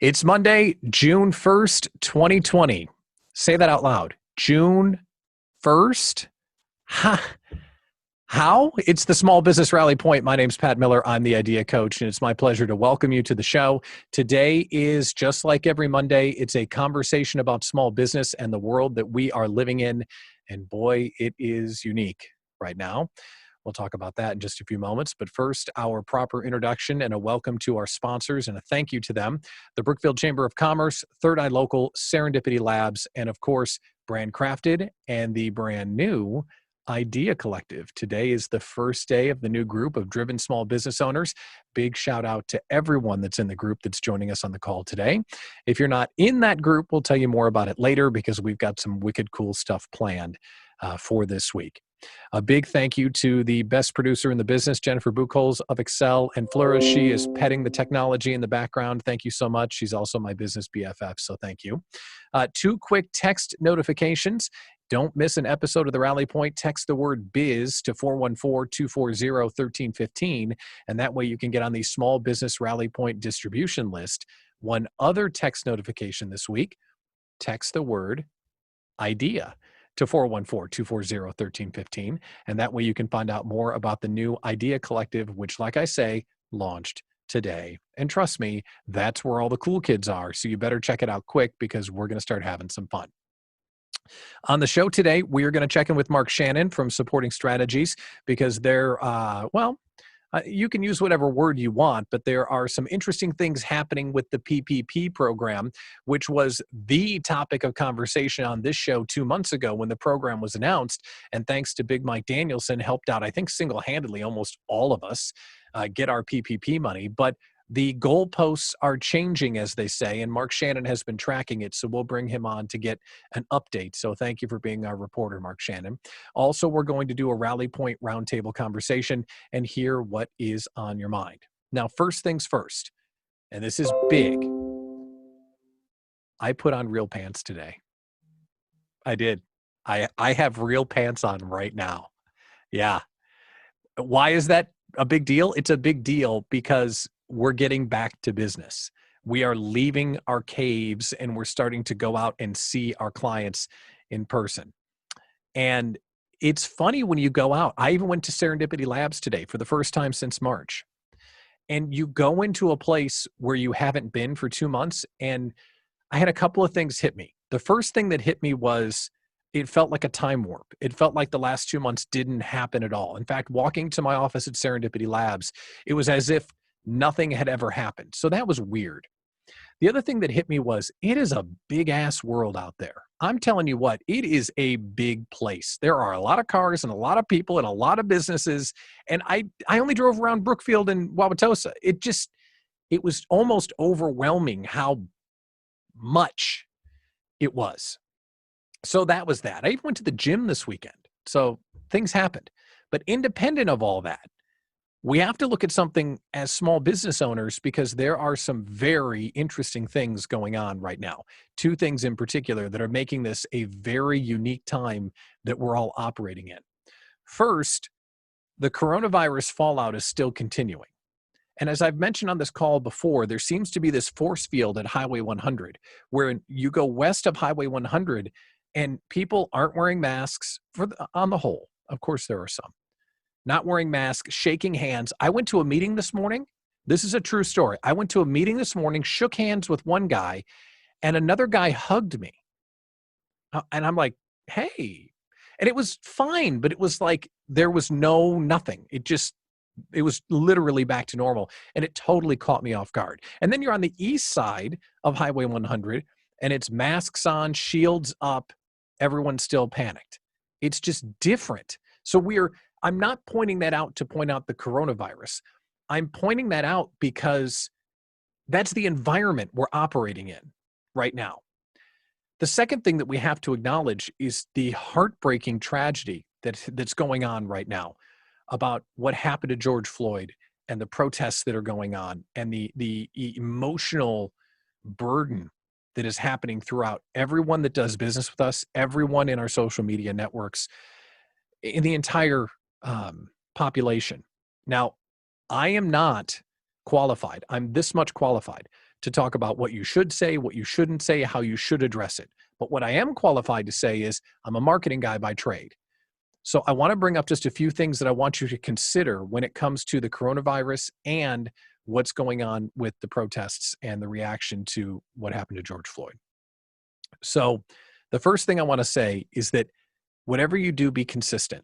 It's Monday, June 1st, 2020. Say that out loud. June 1st? How? It's the Small Business Rally Point. My name's Pat Miller. I'm the Idea Coach, and it's my pleasure to welcome you to the show. Today is just like every Monday. It's a conversation about small business and the world that we are living in. And boy, it is unique right now. We'll talk about that in just a few moments. But first, our proper introduction and a welcome to our sponsors and a thank you to them. The Brookfield Chamber of Commerce, Third Eye Local, Serendipity Labs, and of course, Brand Crafted and the brand new Idea Collective. Today is the first day of the new group of driven small business owners. Big shout out to everyone that's in the group that's joining us on the call today. If you're not in that group, we'll tell you more about it later because we've got some wicked cool stuff planned for this week. A big thank you to the best producer in the business, Jennifer Buchholz of Excel and Flourish. She is petting the technology in the background. Thank you so much. She's also my business BFF, so thank you. Two quick text notifications. Don't miss an episode of the Rally Point. Text the word BIZ to 414-240-1315, and that way you can get on the Small Business Rally Point distribution list. One other text notification this week, text the word IDEA to 414-240-1315, and that way you can find out more about the new Idea Collective, which, like I say, launched today. And trust me, that's where all the cool kids are, so you better check it out quick because we're going to start having some fun. On the show today, we are going to check in with Mark Schanen from Supporting Strategies because they're, you can use whatever word you want, but there are some interesting things happening with the PPP program, which was the topic of conversation on this show 2 months ago when the program was announced. And thanks to Big Mike Danielson, helped out, I think, single-handedly almost all of us get our PPP money. But the goalposts are changing, as they say, and Mark Schanen has been tracking it, so we'll bring him on to get an update. So thank you for being our reporter, Mark Schanen. Also, we're going to do a Rally Point roundtable conversation and hear what is on your mind. Now, first things first, and this is big. I put on real pants today. I did. I have real pants on right now. Yeah. Why is that a big deal? It's a big deal because we're getting back to business. We are leaving our caves and we're starting to go out and see our clients in person. And it's funny when you go out. I even went to Serendipity Labs today for the first time since March. And you go into a place where you haven't been for 2 months, and I had a couple of things hit me. The first thing that hit me was it felt like a time warp. It felt like the last 2 months didn't happen at all. In fact, walking to my office at Serendipity Labs, it was as if nothing had ever happened. So that was weird. The other thing that hit me was it is a big ass world out there. I'm telling you what, it is a big place. There are a lot of cars and a lot of people and a lot of businesses. And I only drove around Brookfield and Wauwatosa. It was almost overwhelming how much it was. So that was that. I even went to the gym this weekend. So things happened. But independent of all that, we have to look at something as small business owners because there are some very interesting things going on right now. Two things in particular that are making this a very unique time that we're all operating in. First, the coronavirus fallout is still continuing. And as I've mentioned on this call before, there seems to be this force field at Highway 100 where you go west of Highway 100 and people aren't wearing masks on the whole. Of course, there are some. Not wearing masks, shaking hands. I went to a meeting this morning. This is a true story. I went to a meeting this morning, shook hands with one guy, and another guy hugged me. And I'm like, hey. And it was fine, but it was like there was nothing. It was literally back to normal. And it totally caught me off guard. And then you're on the east side of Highway 100, and it's masks on, shields up. Everyone's still panicked. It's just different. So I'm not pointing that out to point out the coronavirus. I'm pointing that out because that's the environment we're operating in right now. The second thing that we have to acknowledge is the heartbreaking tragedy that's going on right now about what happened to George Floyd and the protests that are going on and the emotional burden that is happening throughout everyone that does business with us, everyone in our social media networks, in the entire population. Now, I am not qualified. I'm this much qualified to talk about what you should say, what you shouldn't say, how you should address it. But what I am qualified to say is I'm a marketing guy by trade. So I want to bring up just a few things that I want you to consider when it comes to the coronavirus and what's going on with the protests and the reaction to what happened to George Floyd. So the first thing I want to say is that whatever you do, be consistent.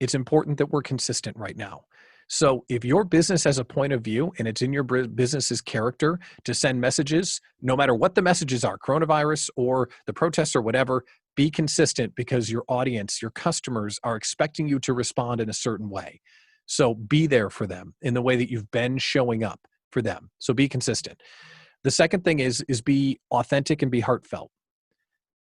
It's important that we're consistent right now. So if your business has a point of view and it's in your business's character to send messages, no matter what the messages are, coronavirus or the protests or whatever, be consistent because your audience, your customers are expecting you to respond in a certain way. So be there for them in the way that you've been showing up for them. So be consistent. The second thing is be authentic and be heartfelt.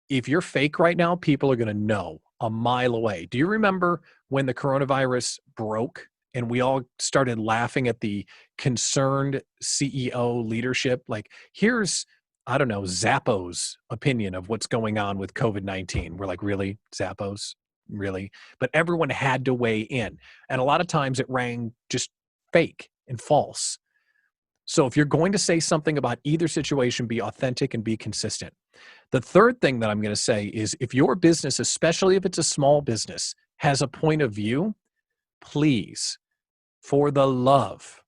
If you're fake right now, people are going to know a mile away. Do you remember when the coronavirus broke and we all started laughing at the concerned CEO leadership? Like, here's, I don't know, Zappos opinion of what's going on with COVID-19. We're like, really? Zappos? Really? But everyone had to weigh in. And a lot of times it rang just fake and false. So if you're going to say something about either situation, be authentic and be consistent. The third thing that I'm going to say is if your business, especially if it's a small business, has a point of view, please, for the love,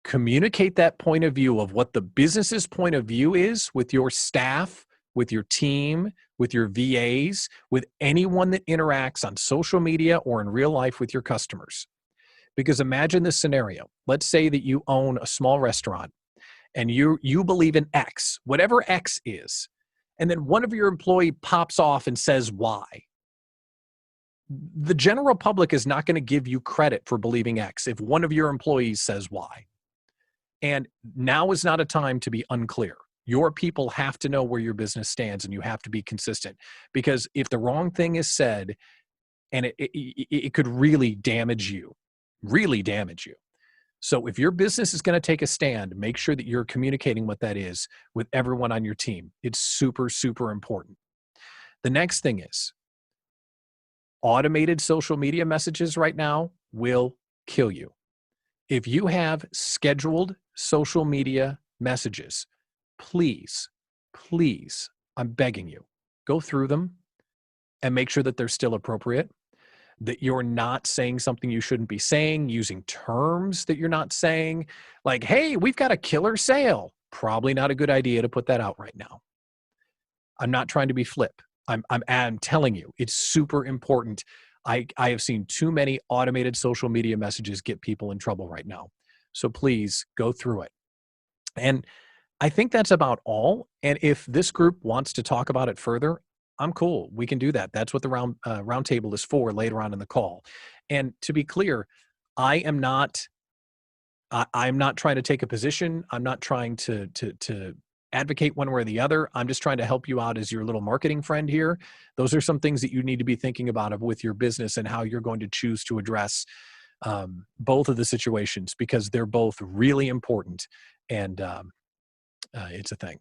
communicate that point of view of what the business's point of view is with your staff, with your team, with your VAs, with anyone that interacts on social media or in real life with your customers. Because imagine this scenario. Let's say that you own a small restaurant and you believe in X, whatever X is, and then one of your employee pops off and says Y. The general public is not going to give you credit for believing X if one of your employees says Y. And now is not a time to be unclear. Your people have to know where your business stands and you have to be consistent. Because if the wrong thing is said, and it could really damage you. So if your business is going to take a stand, make sure that you're communicating what that is with everyone on your team. It's super, super important. The next thing is automated social media messages right now will kill you. If you have scheduled social media messages, please, I'm begging you, go through them and make sure that they're still appropriate, that you're not saying something you shouldn't be saying, using terms that you're not saying, like, hey, we've got a killer sale. Probably not a good idea to put that out right now. I'm not trying to be flip. I'm telling you, it's super important. I have seen too many automated social media messages get people in trouble right now. So please go through it. And I think that's about all. And if this group wants to talk about it further, I'm cool. We can do that. That's what the round table is for later on in the call. And to be clear, I'm not trying to take a position. I'm not trying to advocate one way or the other. I'm just trying to help you out as your little marketing friend here. Those are some things that you need to be thinking about with your business and how you're going to choose to address both of the situations, because they're both really important and it's a thing.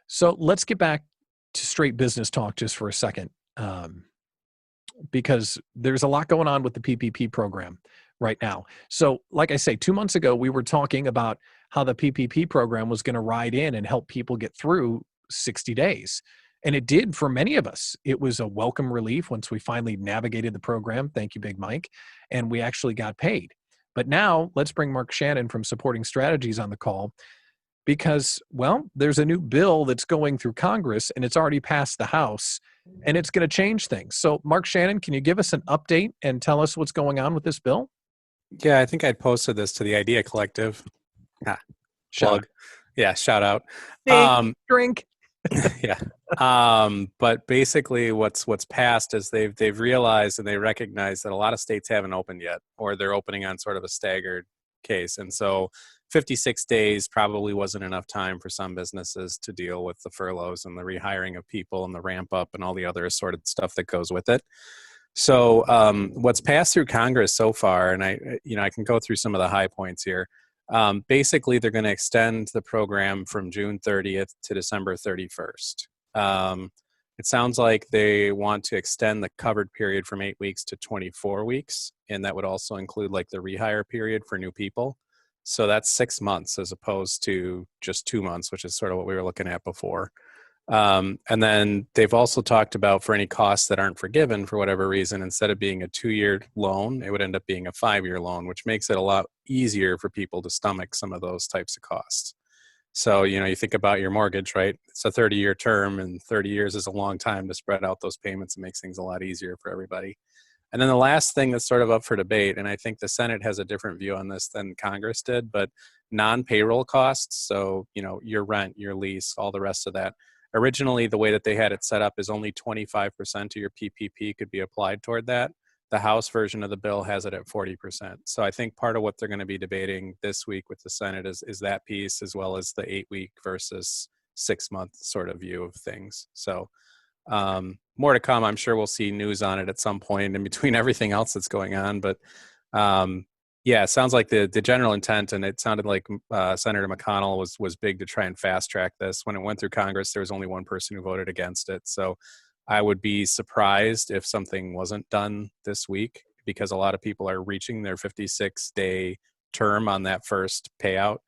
So let's get back to straight business talk just for a second, because there's a lot going on with the PPP program right now. So like I say, 2 months ago, we were talking about how the PPP program was going to ride in and help people get through 60 days. And it did for many of us. It was a welcome relief once we finally navigated the program. Thank you, Big Mike. And we actually got paid. But now let's bring Mark Schanen from Supporting Strategies on the call, because, well, there's a new bill that's going through Congress and it's already passed the House and it's going to change things. So Mark Schanen, can you give us an update and tell us what's going on with this bill? Yeah, I think I'd posted this to the Idea Collective. Plug. Yeah, shout out. Drink. Yeah. But basically what's passed is they've realized and they recognize that a lot of states haven't opened yet, or they're opening on sort of a staggered case. And so 56 days probably wasn't enough time for some businesses to deal with the furloughs and the rehiring of people and the ramp up and all the other assorted stuff that goes with it. So what's passed through Congress so far, and I can go through some of the high points here. Basically, they're going to extend the program from June 30th to December 31st. It sounds like they want to extend the covered period from 8 weeks to 24 weeks, and that would also include like the rehire period for new people. So that's 6 months as opposed to just 2 months, which is sort of what we were looking at before. And then they've also talked about for any costs that aren't forgiven for whatever reason, instead of being a 2-year loan, it would end up being a 5-year loan, which makes it a lot easier for people to stomach some of those types of costs. So, you think about your mortgage, right? It's a 30-year term, and 30 years is a long time to spread out those payments. It makes things a lot easier for everybody. And then the last thing that's sort of up for debate, and I think the Senate has a different view on this than Congress did, but non-payroll costs, so, your rent, your lease, all the rest of that. Originally, the way that they had it set up is only 25% of your PPP could be applied toward that. The House version of the bill has it at 40%. So I think part of what they're going to be debating this week with the Senate is that piece, as well as the 8-week versus 6-month sort of view of things. So more to come. I'm sure we'll see news on it at some point in between everything else that's going on. But yeah, it sounds like the general intent, and it sounded like Senator McConnell was big to try and fast track this. When it went through Congress, there was only one person who voted against it. So I would be surprised if something wasn't done this week, because a lot of people are reaching their 56-day term on that first payout.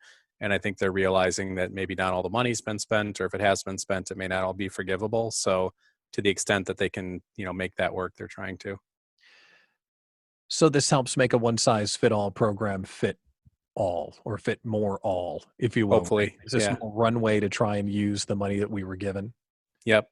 And I think they're realizing that maybe not all the money's been spent, or if it has been spent, it may not all be forgivable. So to the extent that they can, make that work, they're trying to. So this helps make a one-size-fit-all program fit all, or fit more all, if you will. Hopefully, Is this yeah. more runway to try and use the money that we were given? Yep.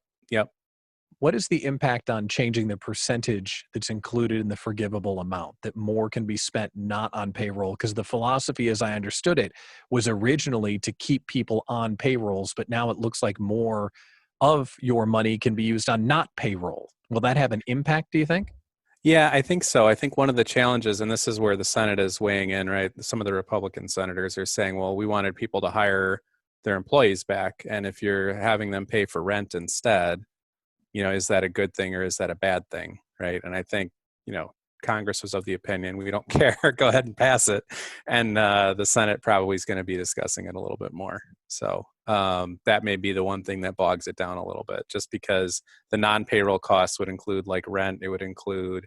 What is the impact on changing the percentage that's included in the forgivable amount, that more can be spent not on payroll? Because the philosophy, as I understood it, was originally to keep people on payrolls, but now it looks like more of your money can be used on not payroll. Will that have an impact, do you think? Yeah, I think so. I think one of the challenges, and this is where the Senate is weighing in, right? Some of the Republican senators are saying, well, we wanted people to hire their employees back. And if you're having them pay for rent instead, is that a good thing or is that a bad thing, right? And I think, Congress was of the opinion, we don't care, go ahead and pass it. And the Senate probably is going to be discussing it a little bit more. So that may be the one thing that bogs it down a little bit, just because the non-payroll costs would include like rent, it would include,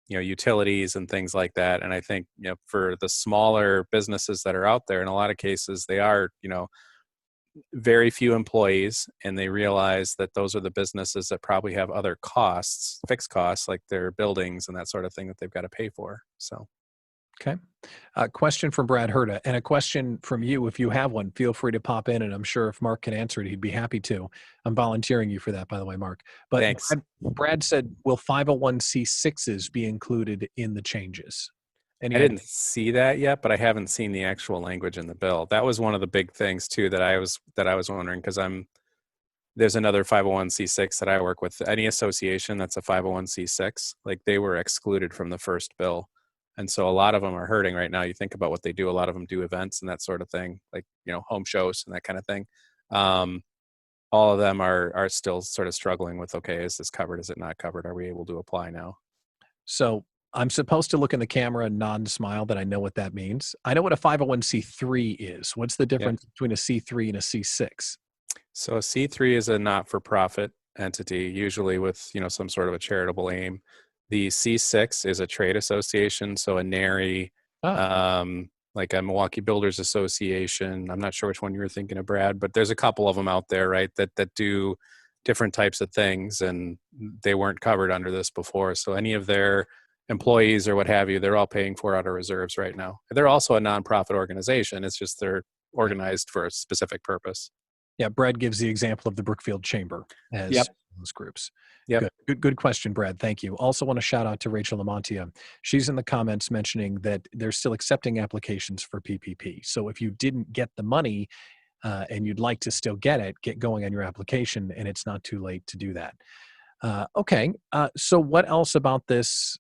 utilities and things like that. And I think, for the smaller businesses that are out there, in a lot of cases, they are, very few employees, and they realize that those are the businesses that probably have other costs, fixed costs, like their buildings and that sort of thing that they've got to pay for. So, Okay. A question from Brad Herda, and a question from you. If you have one, feel free to pop in, and I'm sure if Mark can answer it, he'd be happy to. I'm volunteering you for that, by the way, Mark. But thanks. Brad said, will 501c6s be included in the changes? I didn't see that yet, but I haven't seen the actual language in the bill. That was one of the big things too that I was wondering, because there's another 501c6 that I work with. Any association that's a 501c6, like, they were excluded from the first bill. And so a lot of them are hurting right now. You think about what they do. A lot of them do events and that sort of thing, like, home shows and that kind of thing. All of them are still sort of struggling with, okay, is this covered? Is it not covered? Are we able to apply now? So I'm supposed to look in the camera and nod and smile that I know what that means. I know what a 501c3 is. What's the difference between a C3 and a C6? So a C3 is a not-for-profit entity, usually with, some sort of a charitable aim. The C6 is a trade association, so a NARI, like a Milwaukee Builders Association. I'm not sure which one you were thinking of, Brad, but there's a couple of them out there, right, that do different types of things, and they weren't covered under this before. So any of their employees or what have you, they're all paying for out of reserves right now. They're also a nonprofit organization. It's just they're organized for a specific purpose. Yeah, Brad gives the example of the Brookfield Chamber as those groups. Yep. Good question, Brad. Thank you. Also want to shout out to Rachel Lamontia. She's in the comments mentioning that they're still accepting applications for PPP. So if you didn't get the money and you'd like to still get it, get going on your application, and it's not too late to do that. Okay. So what else about this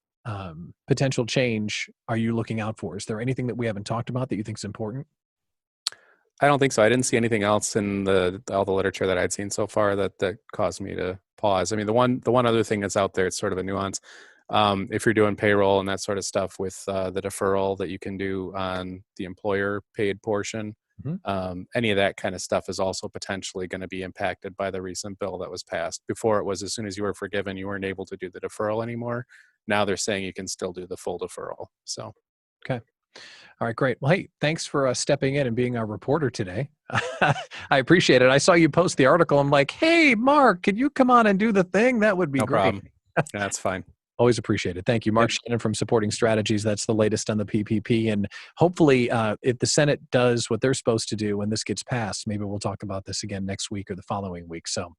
potential change are you looking out for? Is there anything that we haven't talked about that you think is important? I don't think so. I didn't see anything else in all the literature that I'd seen so far that caused me to pause. I mean, the one other thing that's out there, it's sort of a nuance. If you're doing payroll and that sort of stuff with the deferral that you can do on the employer paid portion, any of that kind of stuff is also potentially going to be impacted by the recent bill that was passed. Before, it was as soon as you were forgiven, you weren't able to do the deferral anymore. Now they're saying you can still do the full deferral. So, okay. All right, great. Well, hey, thanks for stepping in and being our reporter today. I appreciate it. I saw you post the article. I'm like, hey, Mark, could you come on and do the thing? That would be No great. problem. That's fine. Always appreciate it. Thank you. Mark Schanen from Supporting Strategies. That's the latest on the PPP. And hopefully, if the Senate does what they're supposed to do when this gets passed, maybe we'll talk about this again next week or the following week. So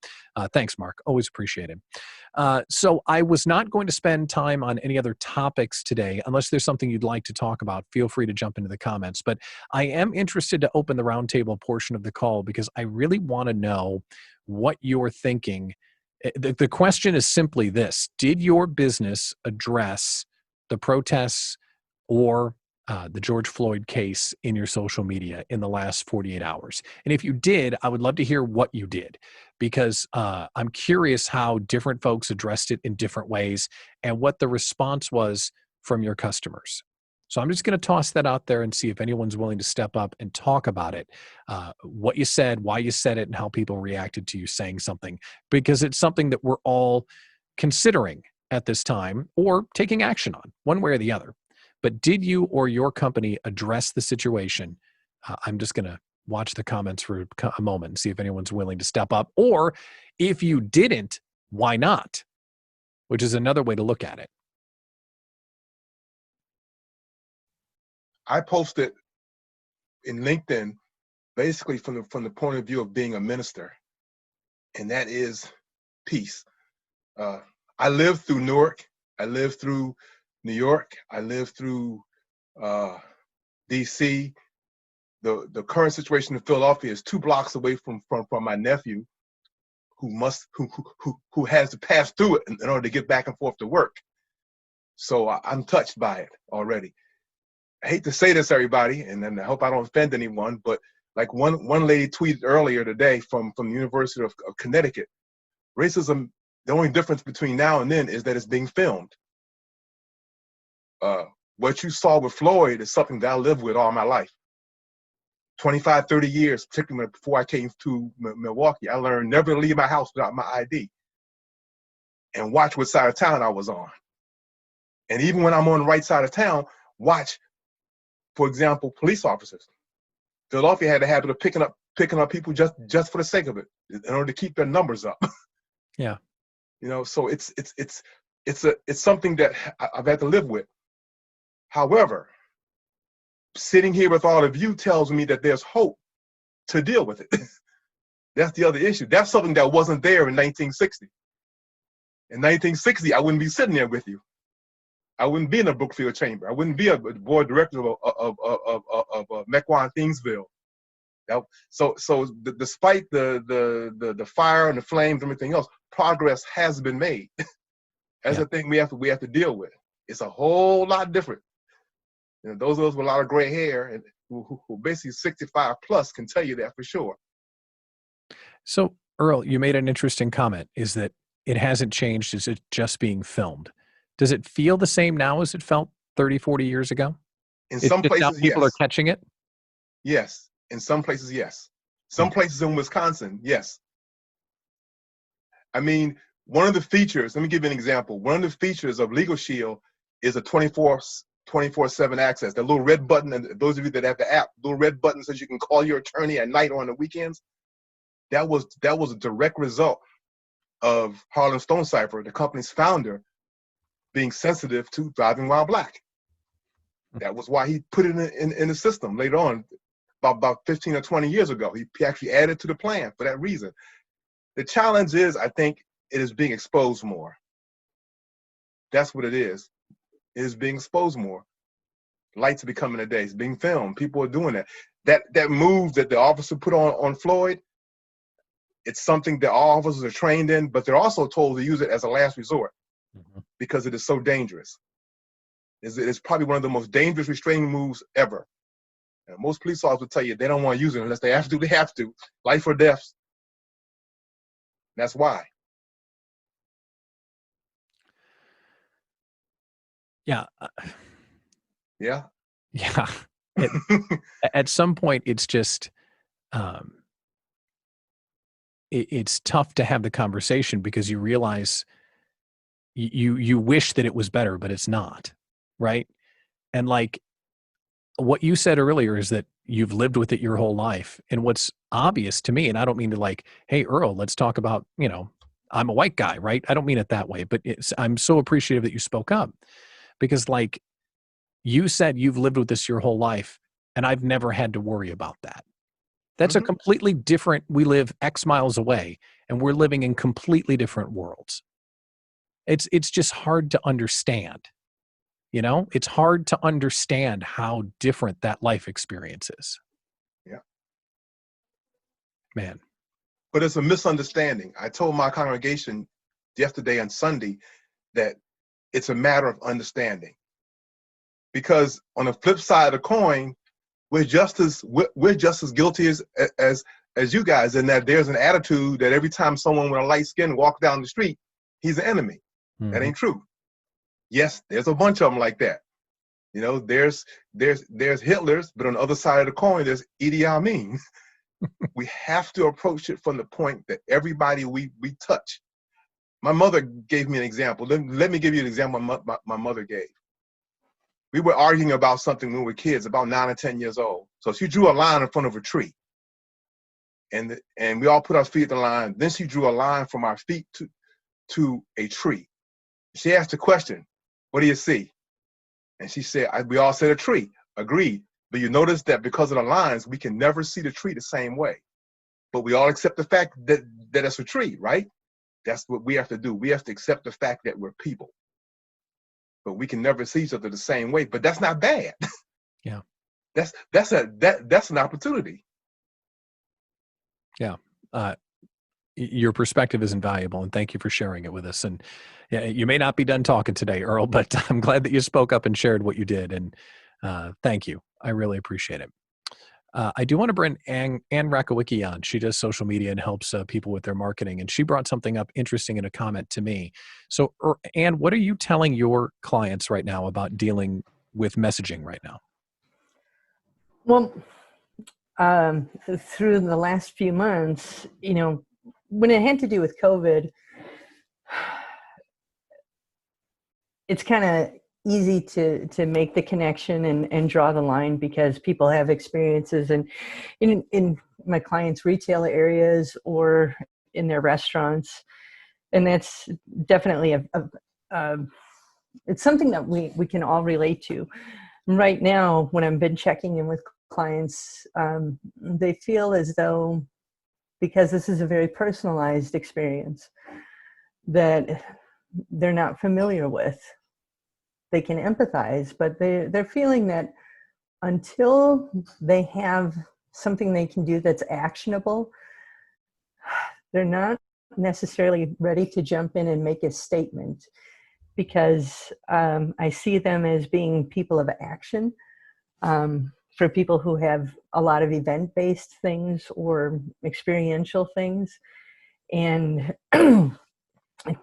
thanks, Mark. Always appreciate it. So I was not going to spend time on any other topics today. Unless there's something you'd like to talk about, feel free to jump into the comments. But I am interested to open the roundtable portion of the call because I really want to know what you're thinking. The question is simply this: did your business address the protests or the George Floyd case in your social media in the last 48 hours? And if you did, I would love to hear what you did, because I'm curious how different folks addressed it in different ways and what the response was from your customers. So I'm just going to toss that out there and see if anyone's willing to step up and talk about it, what you said, why you said it, and how people reacted to you saying something, because it's something that we're all considering at this time or taking action on one way or the other. But did you or your company address the situation? I'm just going to watch the comments for a moment and see if anyone's willing to step up, or if you didn't, why not? Which is another way to look at it. I posted in LinkedIn basically from the point of view of being a minister, and that is peace. I lived through Newark, I lived through New York, I lived through DC. The current situation in Philadelphia is 2 blocks away from my nephew, who has to pass through it in order to get back and forth to work. So I'm touched by it already. I hate to say this, everybody, and I hope I don't offend anyone, but like one lady tweeted earlier today from the University of Connecticut, racism, the only difference between now and then is that it's being filmed. What you saw with Floyd is something that I lived with all my life. 25, 30 years, particularly before I came to Milwaukee, I learned never to leave my house without my ID and watch what side of town I was on. And even when I'm on the right side of town, watch, for example, police officers. Philadelphia had a habit of picking up people just for the sake of it, in order to keep their numbers up. Yeah. You know, so it's something that I've had to live with. However, sitting here with all of you tells me that there's hope to deal with it. That's the other issue. That's something that wasn't there in 1960. In 1960, I wouldn't be sitting there with you. I wouldn't be in the Brookfield Chamber. I wouldn't be a board director of Mequon Thingsville. So despite the fire and the flames and everything else, progress has been made. That's the thing we have to deal with. It's a whole lot different. You know, those of us with a lot of gray hair and who basically 65 plus can tell you that for sure. So Earl, you made an interesting comment, is that it hasn't changed. Is it just being filmed? Does it feel the same now as it felt 30, 40 years ago? In some places, people yes. are catching it? Yes. In some places, yes. Some places in Wisconsin, yes. I mean, one of the features, let me give you an example. One of the features of Legal Shield is a 24/7 access. The little red button, and those of you that have the app, little red button says you can call your attorney at night or on the weekends. That was a direct result of Harlan Stonecipher, the company's founder, being sensitive to driving while black. That was why he put it in the system later on, about 15 or 20 years ago. He actually added to the plan for that reason. The challenge is, I think, it is being exposed more. That's what it is. It is being exposed more. Lights are becoming a day. It's being filmed. People are doing that. That move that the officer put on Floyd, it's something that all officers are trained in, but they're also told to use it as a last resort because it is so dangerous. It's probably one of the most dangerous restraining moves ever. And most police officers will tell you they don't want to use it unless they have to. They have to. Life or death. That's why. Yeah. Yeah. Yeah. At some point, it's just, it's tough to have the conversation because you realize you wish that it was better, but it's not, right? And like, what you said earlier is that you've lived with it your whole life. And what's obvious to me, and I don't mean to like, hey, Earl, let's talk about, I'm a white guy, right? I don't mean it that way, but I'm so appreciative that you spoke up because like you said, you've lived with this your whole life and I've never had to worry about that. That's a completely different, we live X miles away and we're living in completely different worlds. It's just hard to understand. It's hard to understand how different that life experience is. Yeah. Man. But it's a misunderstanding. I told my congregation yesterday on Sunday that it's a matter of understanding. Because on the flip side of the coin, we're just as guilty as you guys, in that there's an attitude that every time someone with a light skin walks down the street, he's an enemy. That ain't true. Yes, there's a bunch of them like that. There's Hitlers, but on the other side of the coin, there's Idi Amin. We have to approach it from the point that everybody we touch. My mother gave me an example. Let me give you an example my mother gave. We were arguing about something when we were kids, about 9 or 10 years old. So she drew a line in front of a tree. And we all put our feet in the line. Then she drew a line from our feet to a tree. She asked a question, what do you see? And she said, we all said a tree. Agreed. But you notice that because of the lines, we can never see the tree the same way. But we all accept the fact that it's a tree, right? That's what we have to do. We have to accept the fact that we're people. But we can never see each other the same way. But that's not bad. Yeah. That's an opportunity. Yeah. Your perspective is invaluable, and thank you for sharing it with us. And yeah, you may not be done talking today, Earl, but I'm glad that you spoke up and shared what you did. And thank you. I really appreciate it. I do want to bring Ann Rakowicki on. She does social media and helps people with their marketing. And she brought something up interesting in a comment to me. So, Ann, what are you telling your clients right now about dealing with messaging right now? Well, through the last few months, when it had to do with COVID, it's kind of easy to make the connection and draw the line because people have experiences and in my clients' retail areas or in their restaurants. And that's definitely it's something that we can all relate to. Right now, when I've been checking in with clients, they feel as though, because this is a very personalized experience that they're not familiar with, they can empathize, but they're feeling that until they have something they can do that's actionable, they're not necessarily ready to jump in and make a statement, because I see them as being people of action. For people who have a lot of event-based things or experiential things. And to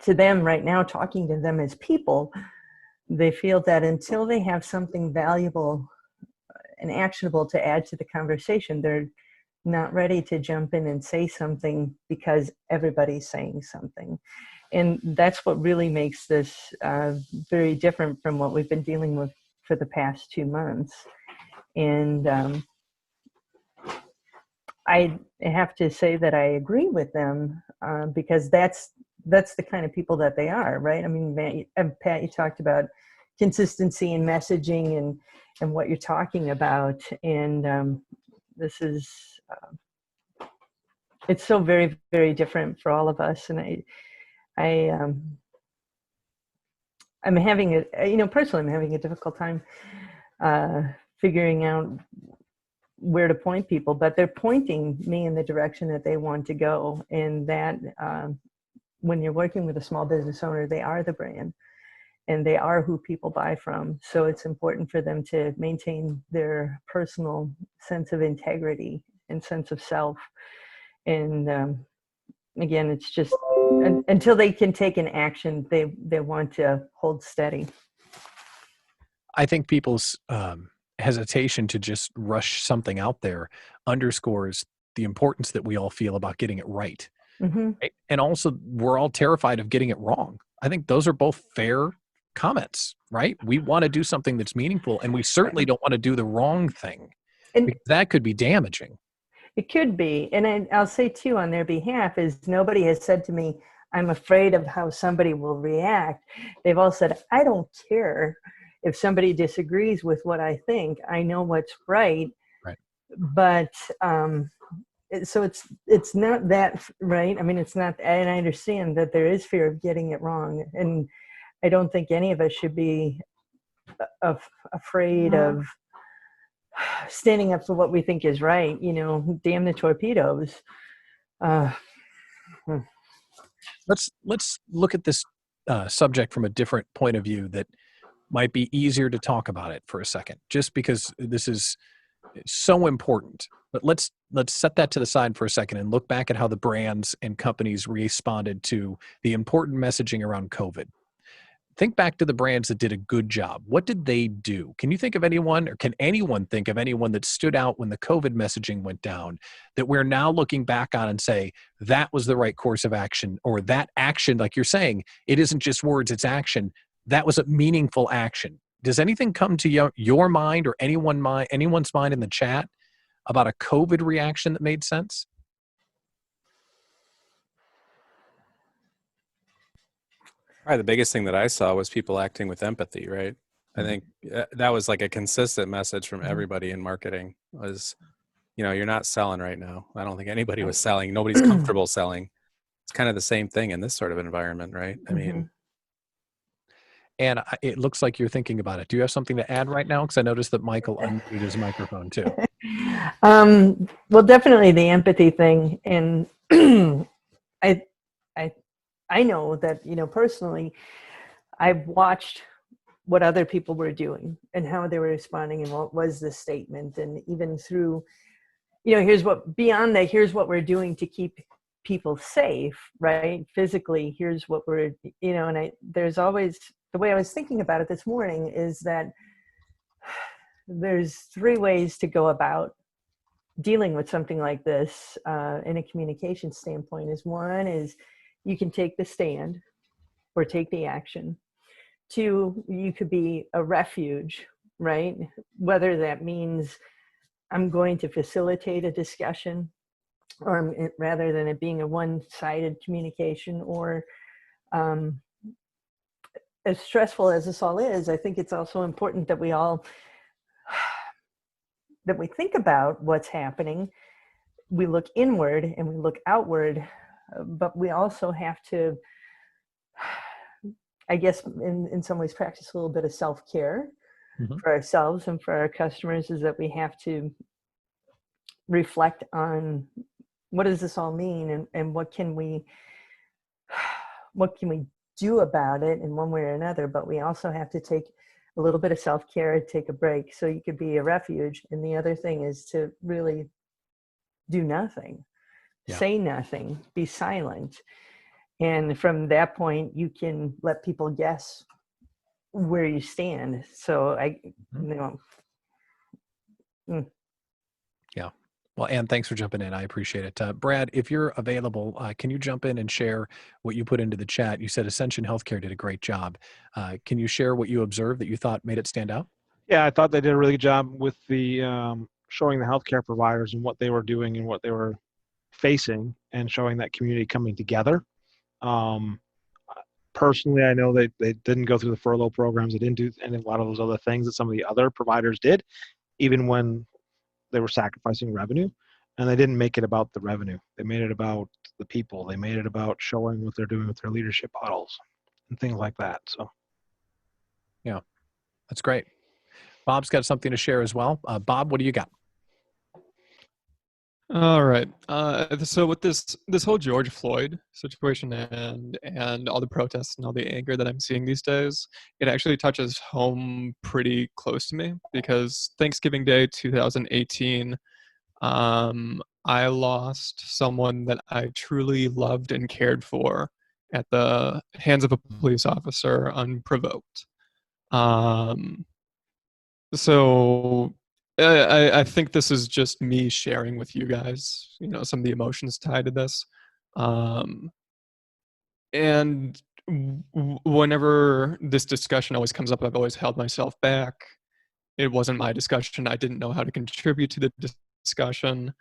them right now, talking to them as people, they feel that until they have something valuable and actionable to add to the conversation, they're not ready to jump in and say something because everybody's saying something. And that's what really makes this very different from what we've been dealing with for the past 2 months. And I have to say that I agree with them because that's the kind of people that they are, right? I mean, Pat, you talked about consistency in messaging and what you're talking about, and this is it's so very, very different for all of us. And I'm having personally, I'm having a difficult time figuring out where to point people, but they're pointing me in the direction that they want to go. And that when you're working with a small business owner, they are the brand and they are who people buy from. So it's important for them to maintain their personal sense of integrity and sense of self. And again, it's just until they can take an action, they want to hold steady. I think people's hesitation to just rush something out there underscores the importance that we all feel about getting it right. Mm-hmm. And also, we're all terrified of getting it wrong. I think those are both fair comments, right? We want to do something that's meaningful, and we certainly don't want to do the wrong thing, And because that could be damaging. it could be. And I'll say too, on their behalf, is nobody has said to me, I'm afraid of how somebody will react. They've all said, I don't care if somebody disagrees with what I think. I know what's right. Right. But so it's not that, right? I mean, it's not, and I understand that there is fear of getting it wrong. And I don't think any of us should be afraid of standing up for what we think is right. You know, damn the torpedoes. Let's look at this subject from a different point of view that might be easier to talk about it for a second, just because this is so important. But let's set that to the side for a second and look back at how the brands and companies responded to the important messaging around COVID. Think back to the brands that did a good job. What did they do? Can you think of anyone, or can anyone think of anyone that stood out when the COVID messaging went down, that we're now looking back on and say, that was the right course of action, or that action, like you're saying, it isn't just words, it's action. That was a meaningful action. Does anything come to your mind, or anyone's mind in the chat about a COVID reaction that made sense? Probably the biggest thing that I saw was people acting with empathy, right? I think that was like a consistent message from everybody in marketing was, you know, you're not selling right now. I don't think anybody was selling. Nobody's comfortable selling. It's kind of the same thing in this sort of environment, right? I mean, and it looks like you're thinking about it. Do you have something to add right now? Because I noticed that Michael unmuted his microphone too. Well, definitely the empathy thing. And I know that, you know, personally, I've watched what other people were doing and how they were responding and what was the statement. And even through, you know, here's what we're doing to keep people safe, right? Physically, here's what we're, you know, and there's always, the way I was thinking about it this morning is that there's 3 ways to go about dealing with something like this in a communication standpoint. One is you can take the stand or take the action. 2, you could be a refuge, right? Whether that means I'm going to facilitate a discussion, or rather than it being a one-sided communication, or as stressful as this all is, I think it's also important that we think about what's happening. We look inward and we look outward, but we also have to, I guess, in some ways, practice a little bit of self-care for ourselves and for our customers, is that we have to reflect on what does this all mean, and what can we do about it in one way or another. But we also have to take a little bit of self-care, take a break. So you could be a refuge. And the other thing is to really do nothing, say nothing, be silent. And from that point, you can let people guess where you stand. So Yeah. Well, Ann, thanks for jumping in. I appreciate it. Brad, if you're available, can you jump in and share what you put into the chat? You said Ascension Healthcare did a great job. Can you share what you observed that you thought made it stand out? Yeah, I thought they did a really good job with the showing the healthcare providers and what they were doing and what they were facing, and showing that community coming together. Personally, I know they didn't go through the furlough programs. They didn't do a lot of those other things that some of the other providers did, even when they were sacrificing revenue. And they didn't make it about the revenue. They made it about the people. They made it about showing what they're doing with their leadership huddles and things like that. So, yeah, that's great. Bob's got something to share as well. Bob, what do you got? All right. So with this whole George Floyd situation and all the protests and all the anger that I'm seeing these days, it actually touches home pretty close to me, because Thanksgiving Day 2018, I lost someone that I truly loved and cared for at the hands of a police officer unprovoked. So I think this is just me sharing with you guys, you know, some of the emotions tied to this. And whenever this discussion always comes up, I've always held myself back. It wasn't my discussion. I didn't know how to contribute to the discussion.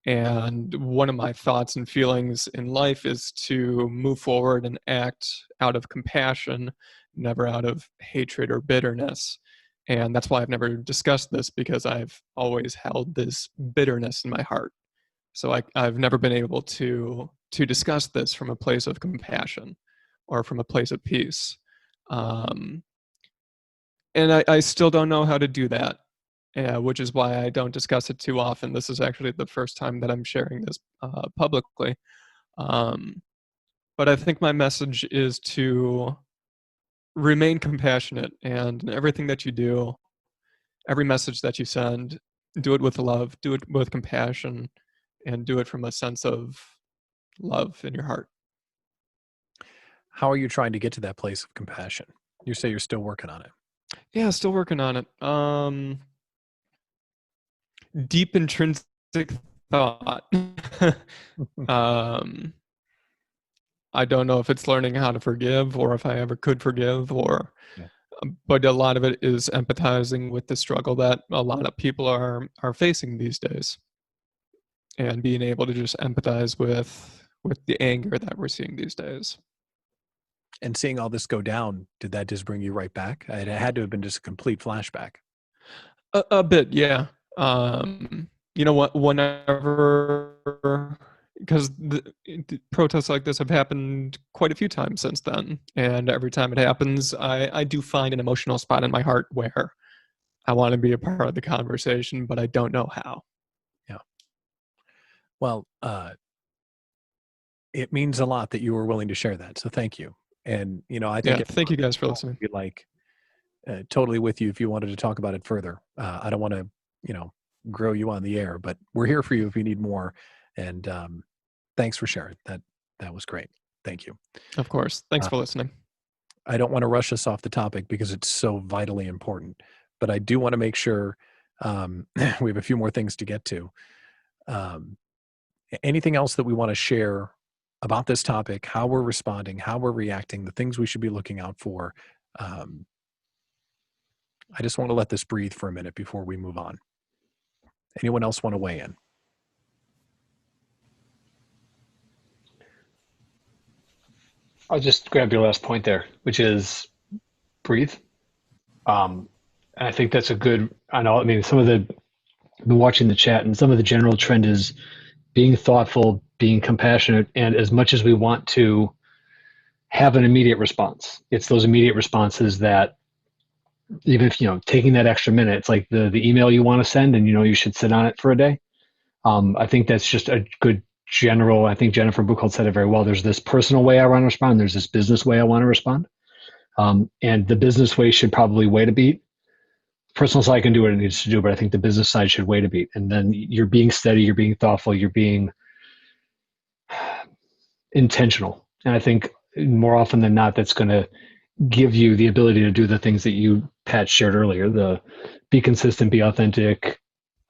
And one of my thoughts and feelings in life is to move forward and act out of compassion, never out of hatred or bitterness. And that's why I've never discussed this, because I've always held this bitterness in my heart. So I've never been able to discuss this from a place of compassion or from a place of peace. And I still don't know how to do that, which is why I don't discuss it too often. This is actually the first time that I'm sharing this publicly. But I think my message is to remain compassionate, and in everything that you do, every message that you send, do it with love, do it with compassion, and do it from a sense of love in your heart. How are you trying to get to that place of compassion? You say you're still working on it. Yeah, still working on it. Deep intrinsic thought. I don't know if it's learning how to forgive, or if I ever could forgive, or Yeah. But a lot of it is empathizing with the struggle that a lot of people are facing these days, and being able to just empathize with the anger that we're seeing these days. And seeing all this go down, did that just bring you right back? It had to have been just a complete flashback. A bit, yeah. You know what? Whenever, because the protests like this have happened quite a few times since then, and every time it happens, I do find an emotional spot in my heart where I want to be a part of the conversation, but I don't know how. Yeah. Well, it means a lot that you were willing to share that. So thank you. And, I think Yeah, thank you guys for listening. I'd be like totally with you if you wanted to talk about it further. I don't want to, grow you on the air, but we're here for you if you need more. And thanks for sharing. That was great. Thank you. Of course. Thanks for listening. I don't want to rush us off the topic because it's so vitally important, but I do want to make sure we have a few more things to get to. Anything else that we want to share about this topic, how we're responding, how we're reacting, the things we should be looking out for? I just want to let this breathe for a minute before we move on. Anyone else want to weigh in? I'll just grab your last point there, which is breathe. And I think that's a good, I've been watching the chat, and some of the general trend is being thoughtful, being compassionate, and as much as we want to have an immediate response, it's those immediate responses that, even if, taking that extra minute, it's like the email you want to send, and you should sit on it for a day. I think that's just a good general. I think Jennifer Buchholz said it very well. There's this personal way I want to respond. There's this business way I want to respond. And the business way should probably wait a beat. Personal side can do what it needs to do, but I think the business side should wait a beat. And then you're being steady, you're being thoughtful, you're being intentional. And I think more often than not, that's going to give you the ability to do the things that Pat, shared earlier, the be consistent, be authentic,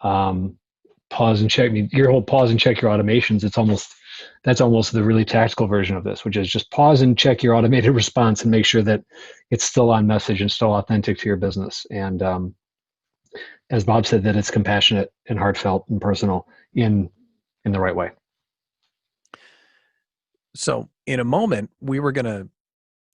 pause and check. Your whole pause and check your automations, that's almost the really tactical version of this, which is just pause and check your automated response and make sure that it's still on message and still authentic to your business. And as Bob said, that it's compassionate and heartfelt and personal in the right way. So in a moment, we were going to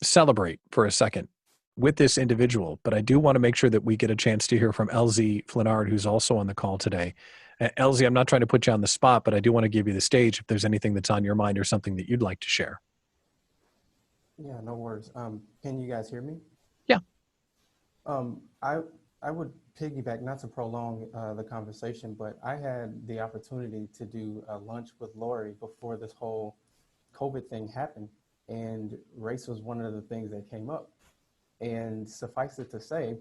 celebrate for a second with this individual, but I do want to make sure that we get a chance to hear from Elzie Flenard, who's also on the call today. Elzie, I'm not trying to put you on the spot, but I do want to give you the stage if there's anything that's on your mind or something that you'd like to share. Yeah, no worries. Can you guys hear me? Yeah. I would piggyback, not to prolong the conversation, but I had the opportunity to do a lunch with Lori before this whole COVID thing happened, and race was one of the things that came up. And suffice it to say,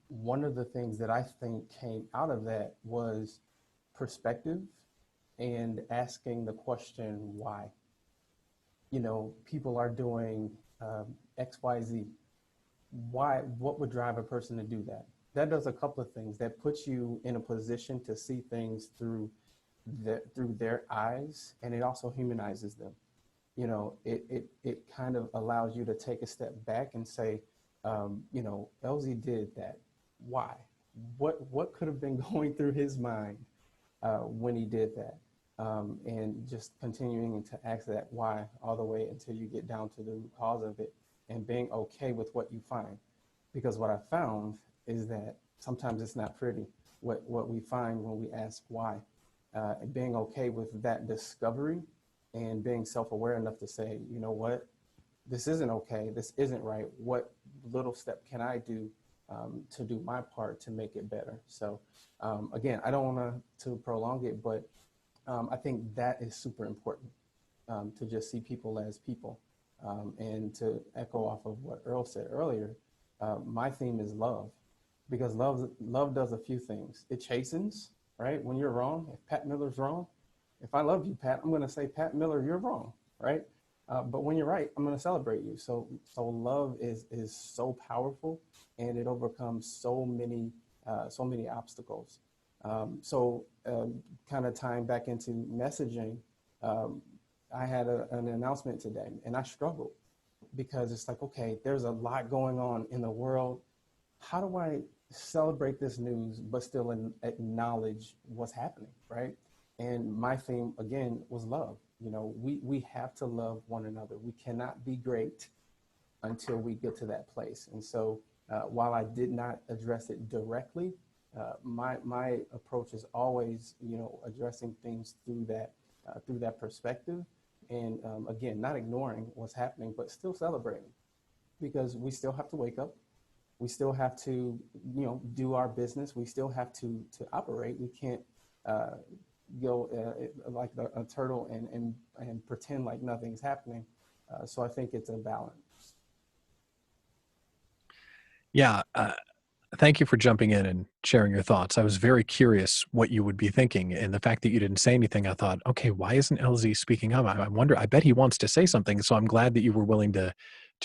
one of the things that I think came out of that was perspective and asking the question, why? People are doing X, Y, Z. Why? What would drive a person to do that? That does a couple of things. That puts you in a position to see things through their eyes, and it also humanizes them. it kind of allows you to take a step back and say, Elzie did that. Why? What could have been going through his mind when he did that? And just continuing to ask that why all the way until you get down to the root cause of it, and being okay with what you find. Because what I found is that sometimes it's not pretty what we find when we ask why. And being okay with that discovery and being self-aware enough to say, you know what, this isn't okay, this isn't right. What little step can I do to do my part to make it better? So again, I don't want to prolong it, but I think that is super important, to just see people as people. And to echo off of what Earl said earlier, my theme is love, because love does a few things. It chastens, right? When you're wrong, if Pat Miller's wrong, if I love you, Pat, I'm going to say, Pat Miller, you're wrong, right? But when you're right, I'm going to celebrate you. So love is so powerful, and it overcomes so many obstacles. Kind of tying back into messaging, I had an announcement today, and I struggled because it's like, okay, there's a lot going on in the world. How do I celebrate this news but still acknowledge what's happening, right? And my theme, again, was love. We have to love one another. We cannot be great until we get to that place. And so while I did not address it directly, my approach is always, addressing things through that perspective. And again, not ignoring what's happening, but still celebrating, because we still have to wake up. We still have to, do our business. We still have to operate. We can't go like a turtle and pretend like nothing's happening. So I think it's a balance. Yeah. Thank you for jumping in and sharing your thoughts. I was very curious what you would be thinking, and the fact that you didn't say anything, I thought, okay, why isn't Elzie speaking up? I wonder, I bet he wants to say something. So I'm glad that you were willing to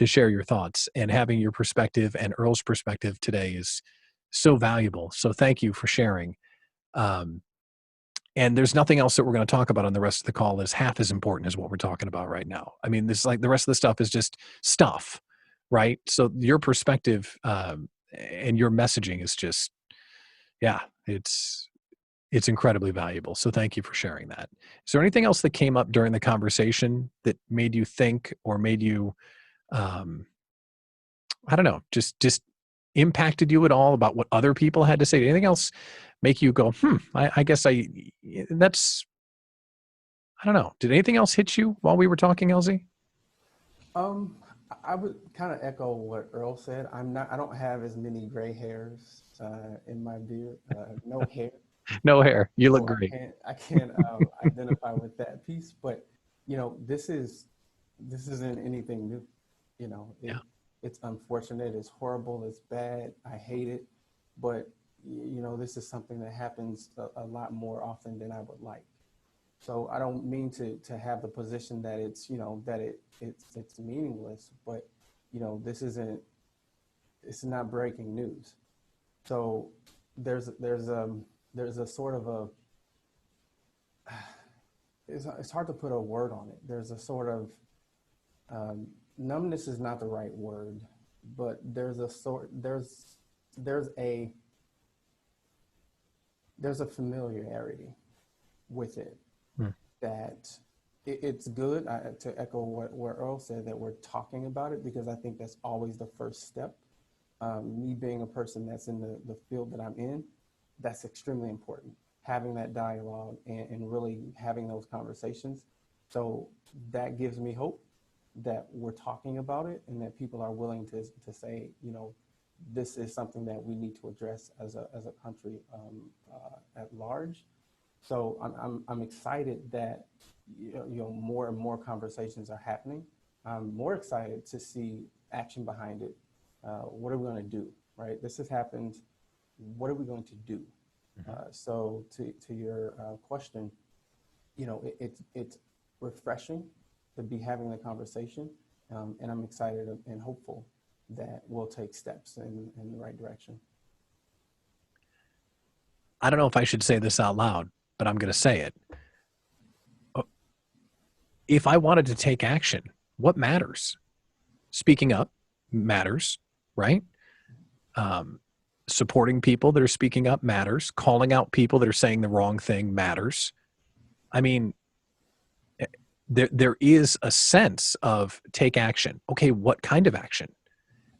share your thoughts, and having your perspective and Earl's perspective today is so valuable. So thank you for sharing. And there's nothing else that we're going to talk about on the rest of the call is half as important as what we're talking about right now. I mean, this is like the rest of the stuff is just stuff, right? So your perspective, and your messaging is just, yeah, it's incredibly valuable. So thank you for sharing that. Is there anything else that came up during the conversation that made you think, or made you, I don't know, just impacted you at all about what other people had to say? Did anything else make you go, I guess I don't know. Did anything else hit you while we were talking, Elzie? I would kind of echo what Earl said. I don't have as many gray hairs in my beard. No hair. No hair. You look So great. I can't identify with that piece. But this isn't anything new. It's unfortunate. It's horrible. It's bad. I hate it. But this is something that happens a lot more often than I would like. So I don't mean to have the position that it's it's meaningless, but it's not breaking news. So there's a sort of it's hard to put a word on it. There's a sort of numbness is not the right word, but there's a familiarity with it. That it's good, to echo what Earl said, that we're talking about it, because I think that's always the first step. Me being a person that's in the field that I'm in, that's extremely important. Having that dialogue and really having those conversations. So that gives me hope that we're talking about it, and that people are willing to say, this is something that we need to address as a country at large. So I'm excited that more and more conversations are happening. I'm more excited to see action behind it. What are we going to do? Right? This has happened. What are we going to do? So to your question, it's refreshing to be having the conversation, and I'm excited and hopeful that we'll take steps in the right direction. I don't know if I should say this out loud, but I'm going to say it. if I wanted to take action, what matters? Speaking up matters, right? Supporting people that are speaking up matters. Calling out people that are saying the wrong thing matters. I mean, there is a sense of take action. Okay, what kind of action?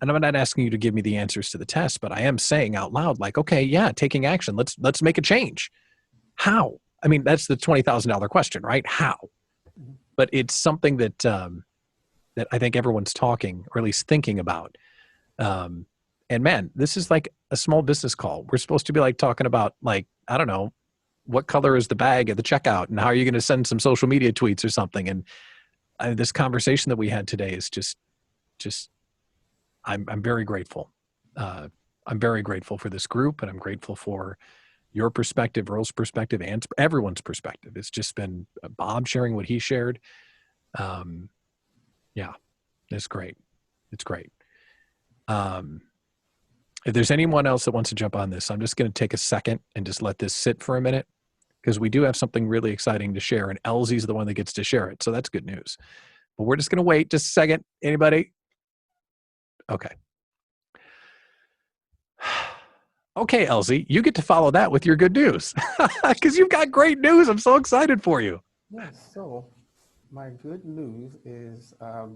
And I'm not asking you to give me the answers to the test, but I am saying out loud, like, okay, yeah, taking action. Let's make a change. How? I mean, that's the $20,000 question, right? How? But it's something that that I think everyone's talking, or at least thinking about. And man, this is like a small business call. We're supposed to be like talking about, like, I don't know, what color is the bag at the checkout, and how are you going to send some social media tweets or something? And this conversation that we had today is just I'm very grateful. I'm very grateful for this group, and I'm grateful for your perspective, Earl's perspective, and everyone's perspective. It's just been Bob sharing what he shared. Yeah, it's great. It's great. If there's anyone else that wants to jump on this, I'm just going to take a second and just let this sit for a minute, because we do have something really exciting to share, and Elzie's the one that gets to share it. So that's good news. But we're just going to wait just a second. Anybody? Okay. Okay, Elzie, you get to follow that with your good news, because you've got great news. I'm so excited for you. Yes, so my good news is a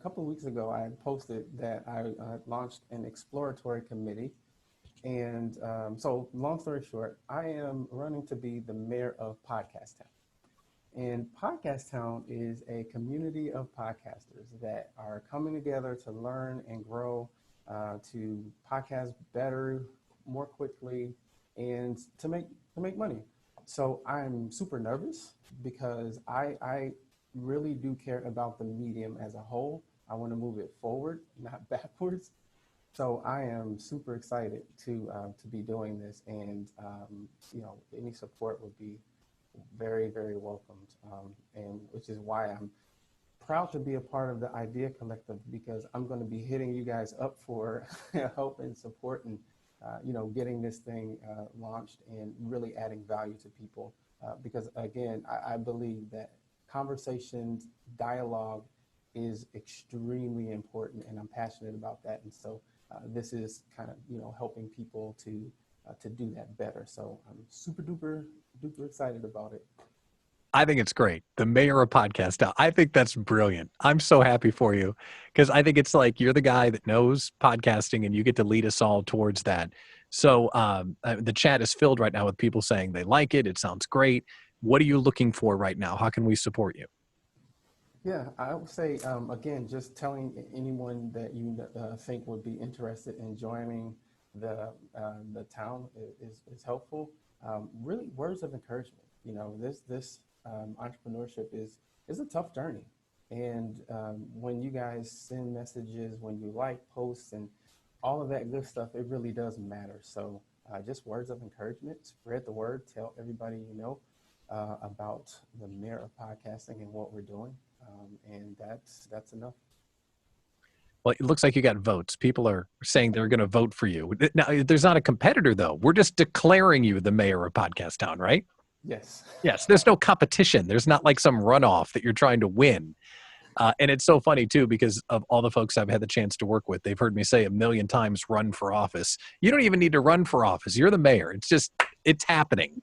couple of weeks ago, I had posted that I launched an exploratory committee. And so long story short, I am running to be the mayor of Podcast Town. And Podcast Town is a community of podcasters that are coming together to learn and grow, to podcast better, more quickly, and to make money. So I'm super nervous because I really do care about the medium as a whole. I want to move it forward, not backwards. So I am super excited to be doing this, and any support would be very, very welcomed, and which is why I'm proud to be a part of the Idea Collective, because I'm going to be hitting you guys up for help and support, and getting this thing launched and really adding value to people. Because again, I believe that conversations, dialogue is extremely important, and I'm passionate about that. And so this is kind of, helping people to do that better. So I'm super duper excited about it. I think it's great. The mayor of Podcast Town. I think that's brilliant. I'm so happy for you, because I think it's like you're the guy that knows podcasting, and you get to lead us all towards that. So the chat is filled right now with people saying they like it. It sounds great. What are you looking for right now? How can we support you? Yeah, I would say, again, just telling anyone that you think would be interested in joining the town is helpful. Really, words of encouragement. This entrepreneurship is a tough journey, and when you guys send messages, when you like posts and all of that good stuff, it really does matter. So just words of encouragement, spread the word, tell everybody about the Mayor of Podcasting and what we're doing, and that's enough. Well, it looks like you got votes. People are saying they're going to vote for you. Now, there's not a competitor, though. We're just declaring you the mayor of Podcast Town, right? Yes. Yes. There's no competition. There's not like some runoff that you're trying to win. And it's so funny, too, because of all the folks I've had the chance to work with. They've heard me say a million times, run for office. You don't even need to run for office. You're the mayor. It's happening.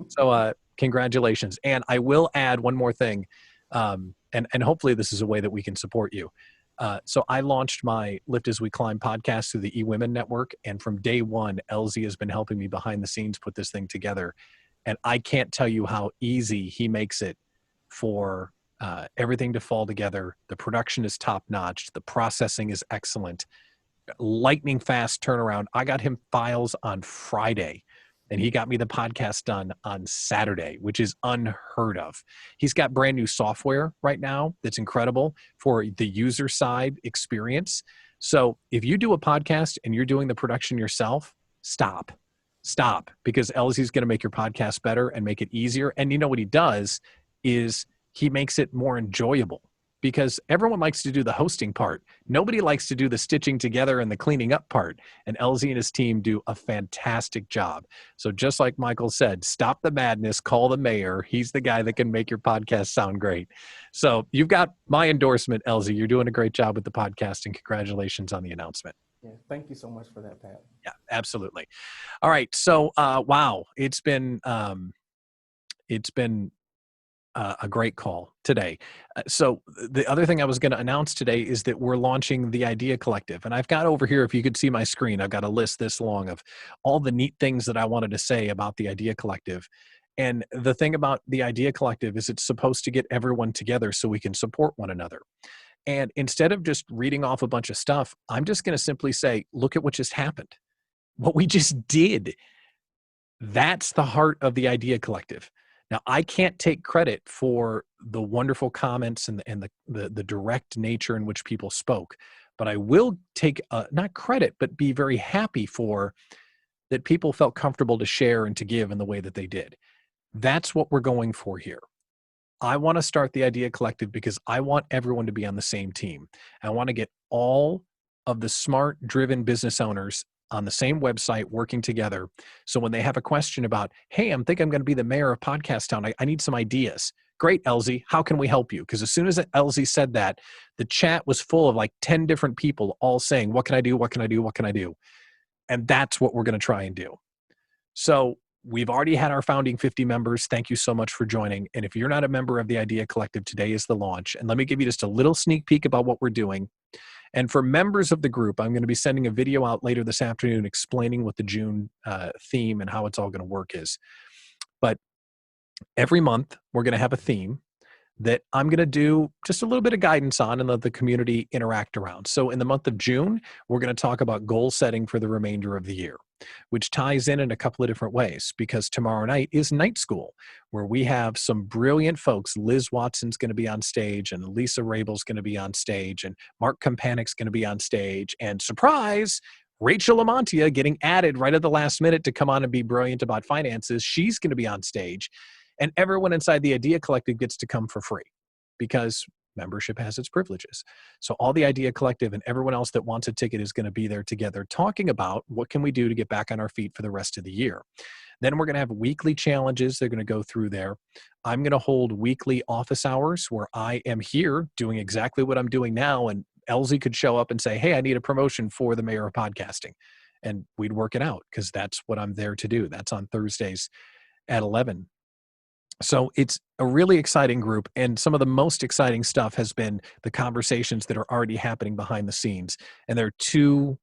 So congratulations. And I will add one more thing. And hopefully this is a way that we can support you. So I launched my Lift As We Climb podcast through the eWomen Network. And from day one, Elzie has been helping me behind the scenes put this thing together. And I can't tell you how easy he makes it for everything to fall together. The production is top notch. The processing is excellent. Lightning fast turnaround. I got him files on Friday, and he got me the podcast done on Saturday, which is unheard of. He's got brand new software right now that's incredible for the user side experience. So if you do a podcast and you're doing the production yourself, stop, because Elzie's going to make your podcast better and make it easier. And you know what he does is he makes it more enjoyable. because everyone likes to do the hosting part. Nobody likes to do the stitching together and the cleaning up part. And Elzie and his team do a fantastic job. So just like Michael said, stop the madness, call the mayor. He's the guy that can make your podcast sound great. So you've got my endorsement, Elzie. You're doing a great job with the podcast, and congratulations on the announcement. Yeah, thank you so much for that, Pat. Yeah, absolutely. All right. So, wow, it's been a great call today. So the other thing I was going to announce today is that we're launching the Idea Collective. And I've got over here, if you could see my screen, I've got a list this long of all the neat things that I wanted to say about the Idea Collective. And the thing about the Idea Collective is it's supposed to get everyone together so we can support one another. And instead of just reading off a bunch of stuff, I'm just going to simply say, look at what just happened. What we just did. That's the heart of the Idea Collective. Now, I can't take credit for the wonderful comments and the direct nature in which people spoke, but I will take, not credit, but be very happy for that people felt comfortable to share and to give in the way that they did. That's what we're going for here. I want to start the Idea Collective because I want everyone to be on the same team. I want to get all of the smart, driven business owners on the same website working together. So when they have a question about, hey, I'm thinking I'm going to be the mayor of Podcast Town, I need some ideas. Great, Elzie, how can we help you? Because as soon as Elzie said that, the chat was full of like 10 different people all saying, what can I do? What can I do? What can I do? And that's what we're going to try and do. So we've already had our founding 50 members. Thank you so much for joining. And if you're not a member of the Idea Collective, today is the launch. And let me give you just a little sneak peek about what we're doing. And for members of the group, I'm going to be sending a video out later this afternoon explaining what the June theme and how it's all going to work is. But every month, we're going to have a theme that I'm going to do just a little bit of guidance on and let the community interact around. So in the month of June, we're going to talk about goal setting for the remainder of the year, which ties in a couple of different ways, because tomorrow night is Night School, where we have some brilliant folks. Liz Watson's going to be on stage, and Lisa Rabel's going to be on stage, and Mark Kompanik's going to be on stage, and surprise, Rachel Amantia getting added right at the last minute to come on and be brilliant about finances. She's going to be on stage. And everyone inside the Idea Collective gets to come for free because membership has its privileges. So all the Idea Collective and everyone else that wants a ticket is going to be there together talking about what can we do to get back on our feet for the rest of the year. Then we're going to have weekly challenges. They're going to go through there. I'm going to hold weekly office hours where I am here doing exactly what I'm doing now. And Elzie could show up and say, hey, I need a promotion for the mayor of podcasting. And we'd work it out because that's what I'm there to do. That's on Thursdays at 11. So it's a really exciting group, and some of the most exciting stuff has been the conversations that are already happening behind the scenes. And there are two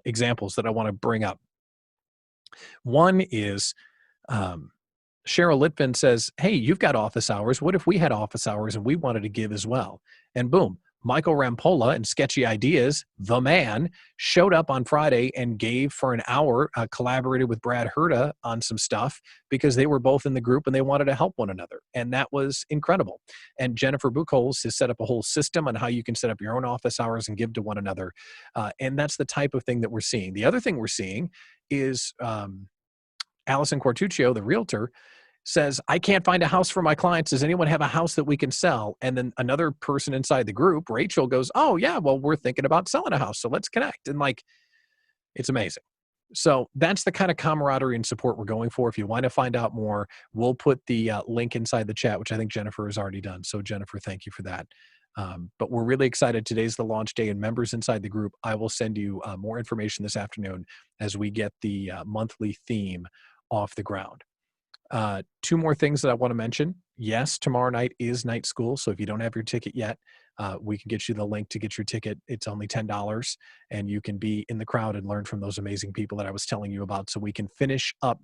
examples that I want to bring up. One is Cheryl Litvin says, hey, you've got office hours. What if we had office hours and we wanted to give as well? And boom, Michael Rampolla and Sketchy Ideas, the man, showed up on Friday and gave for an hour, collaborated with Brad Herda on some stuff because they were both in the group and they wanted to help one another. And that was incredible. And Jennifer Buchholz has set up a whole system on how you can set up your own office hours and give to one another. And that's the type of thing that we're seeing. The other thing we're seeing is Allison Quartuccio, the realtor, says, I can't find a house for my clients. Does anyone have a house that we can sell? And then another person inside the group, Rachel, goes, oh yeah, well, we're thinking about selling a house. So let's connect. And like, it's amazing. So that's the kind of camaraderie and support we're going for. If you want to find out more, we'll put the link inside the chat, which I think Jennifer has already done. So Jennifer, thank you for that. But we're really excited. Today's the launch day, and members inside the group, I will send you more information this afternoon as we get the monthly theme off the ground. Two more things that I want to mention. Yes, tomorrow night is Night School. So if you don't have your ticket yet, we can get you the link to get your ticket. It's only $10 and you can be in the crowd and learn from those amazing people that I was telling you about so we can finish up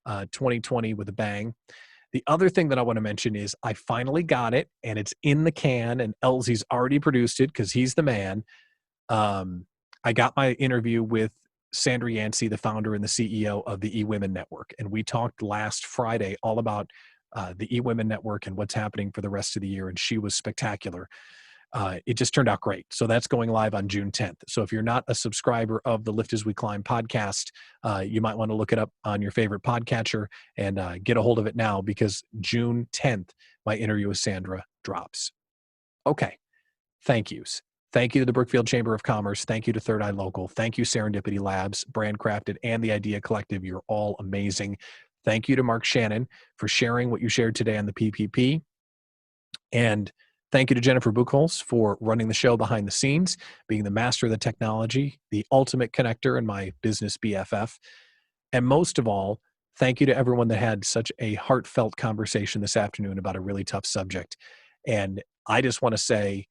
2020 with a bang. The other thing that I want to mention is I finally got it and it's in the can, and Elzie's already produced it because he's the man. I got my interview with Sandra Yancey, the founder and the CEO of the eWomen Network. And we talked last Friday all about the eWomen Network and what's happening for the rest of the year. And she was spectacular. It just turned out great. So that's going live on June 10th. So if you're not a subscriber of the Lift As We Climb podcast, you might want to look it up on your favorite podcatcher and get a hold of it now, because June 10th, my interview with Sandra drops. Okay. thank yous. Thank you to the Brookfield Chamber of Commerce. Thank you to Third Eye Local. Thank you, Serendipity Labs, Brand Crafted, and the Idea Collective. You're all amazing. Thank you to Mark Schanen for sharing what you shared today on the PPP. And thank you to Jennifer Buchholz for running the show behind the scenes, being the master of the technology, the ultimate connector, and my business BFF. And most of all, thank you to everyone that had such a heartfelt conversation this afternoon about a really tough subject. And I just want to say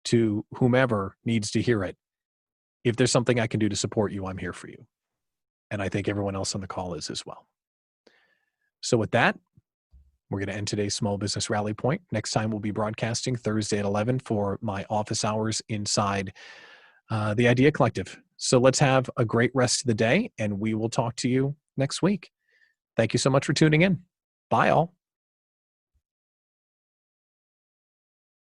to whomever needs to hear it, if there's something I can do to support you, I'm here for you. And I think everyone else on the call is as well. So with that, we're going to end today's Small Business Rally Point. Next time we'll be broadcasting Thursday at 11 for my office hours inside the Idea Collective. So let's have a great rest of the day, and we will talk to you next week. Thank you so much for tuning in. Bye, all.